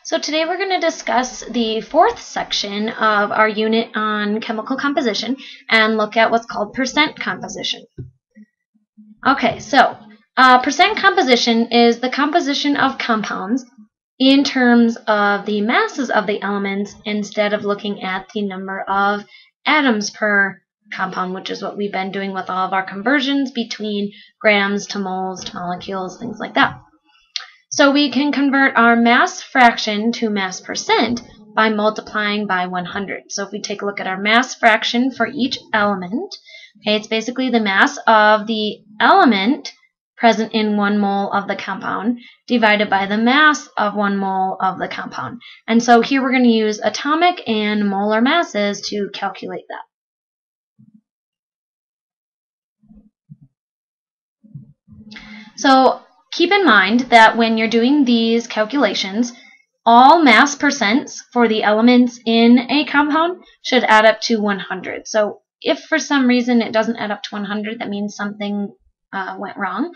So today we're going to discuss the fourth section of our unit on chemical composition and look at what's called percent composition. Okay, so percent composition is the composition of compounds in terms of the masses of the elements instead of looking at the number of atoms per compound, which is what we've been doing with all of our conversions between grams to moles to molecules, things like that. So we can convert our mass fraction to mass percent by multiplying by 100. So if we take a look at our mass fraction for each element, okay, it's basically the mass of the element present in 1 mole of the compound divided by the mass of 1 mole of the compound. And so here we're going to use atomic and molar masses to calculate that. So keep in mind that when you're doing these calculations, all mass percents for the elements in a compound should add up to 100. So if for some reason it doesn't add up to 100, that means something went wrong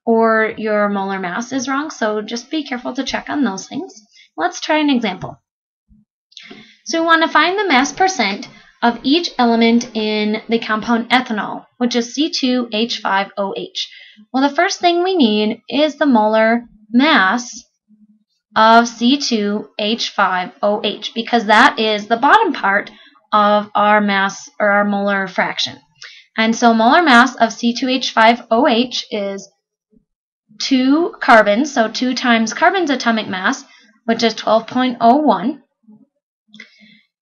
or your molar mass is wrong. So just be careful to check on those things. Let's try an example. So we want to find the mass percent of each element in the compound ethanol, which is C2H5OH. Well, the first thing we need is the molar mass of C2H5OH because that is the bottom part of our mass or our molar fraction. And so molar mass of C2H5OH is 2 carbons, so 2 times carbon's atomic mass, which is 12.01.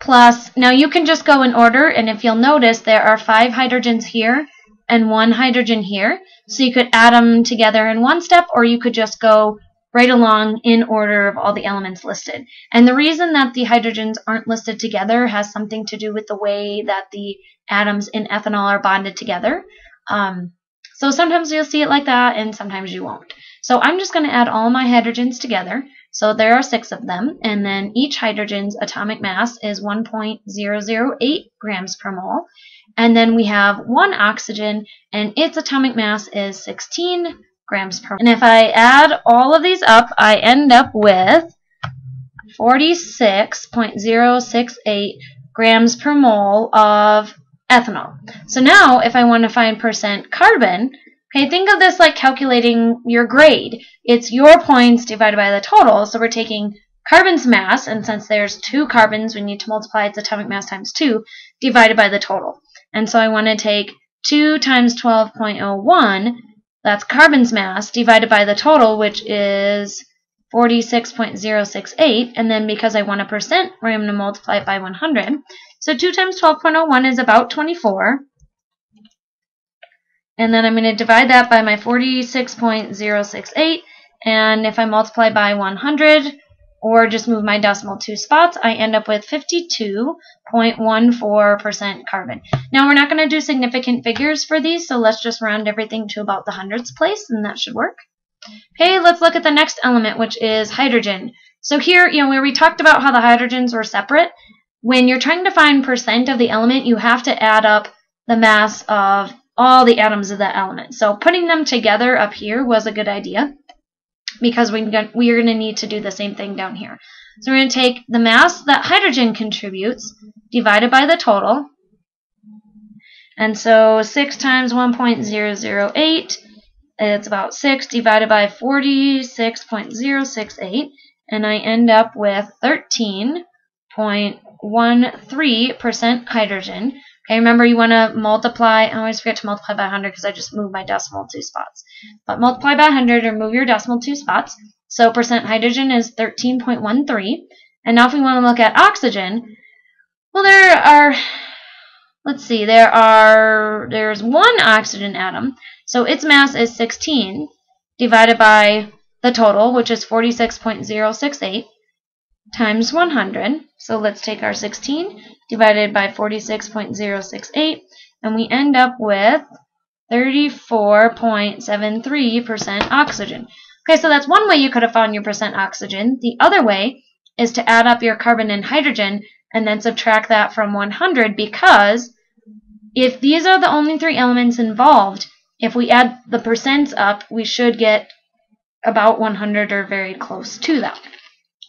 Plus, now you can just go in order, and if you'll notice, there are 5 hydrogens here and 1 hydrogen here. So you could add them together in one step, or you could just go right along in order of all the elements listed. And the reason that the hydrogens aren't listed together has something to do with the way that the atoms in ethanol are bonded together. So sometimes you'll see it like that, and sometimes you won't. So I'm just going to add all my hydrogens together. So there are 6 of them, and then each hydrogen's atomic mass is 1.008 grams per mole. And then we have 1 oxygen, and its atomic mass is 16 grams per mole. And if I add all of these up, I end up with 46.068 grams per mole of ethanol. So now, if I want to find percent carbon, okay, think of this like calculating your grade. It's your points divided by the total. So we're taking carbon's mass, and since there's 2 carbons, we need to multiply its atomic mass times 2 divided by the total. And so I want to take 2 times 12.01, that's carbon's mass, divided by the total, which is 46.068. And then because I want a percent, we're going to multiply it by 100. So 2 times 12.01 is about 24. And then I'm going to divide that by my 46.068. And if I multiply by 100, or just move my decimal 2 spots, I end up with 52.14% carbon. Now, we're not going to do significant figures for these, so let's just round everything to about the hundredths place, and that should work. Okay, let's look at the next element, which is hydrogen. So here, where we talked about how the hydrogens were separate, when you're trying to find percent of the element, you have to add up the mass of all the atoms of that element. So putting them together up here was a good idea, because we are going to need to do the same thing down here. So we're going to take the mass that hydrogen contributes divided by the total. And so 6 times 1.008, it's about 6 divided by 46.068. And I end up with 13.13% hydrogen. Okay, remember you want to multiply, I always forget to multiply by 100 because I just moved my decimal 2 spots. But multiply by 100 or move your decimal 2 spots. So percent hydrogen is 13.13. And now if we want to look at oxygen, well there's 1 oxygen atom. So its mass is 16 divided by the total, which is 46.068. times 100. So let's take our 16 divided by 46.068, and we end up with 34.73% oxygen. Okay, so that's one way you could have found your percent oxygen. The other way is to add up your carbon and hydrogen and then subtract that from 100, because if these are the only 3 elements involved, if we add the percents up, we should get about 100 or very close to that.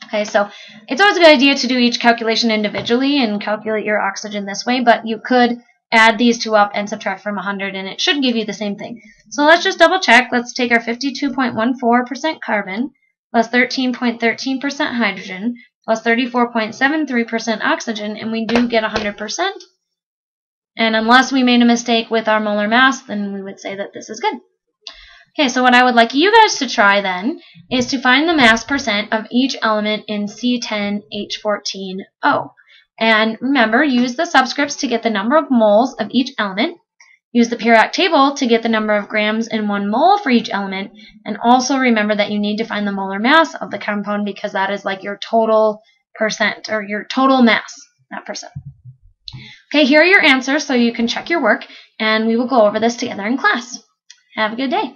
Okay. Okay, so it's always a good idea to do each calculation individually and calculate your oxygen this way, but you could add these two up and subtract from 100, and it should give you the same thing. So let's just double check. Let's take our 52.14% carbon plus 13.13% hydrogen plus 34.73% oxygen, and we do get 100%. And unless we made a mistake with our molar mass, then we would say that this is good. Okay, so what I would like you guys to try then is to find the mass percent of each element in C10H14O. And remember, use the subscripts to get the number of moles of each element. Use the periodic table to get the number of grams in 1 mole for each element. And also remember that you need to find the molar mass of the compound because that is like your total percent or your total mass, not percent. Okay, here are your answers so you can check your work, and we will go over this together in class. Have a good day.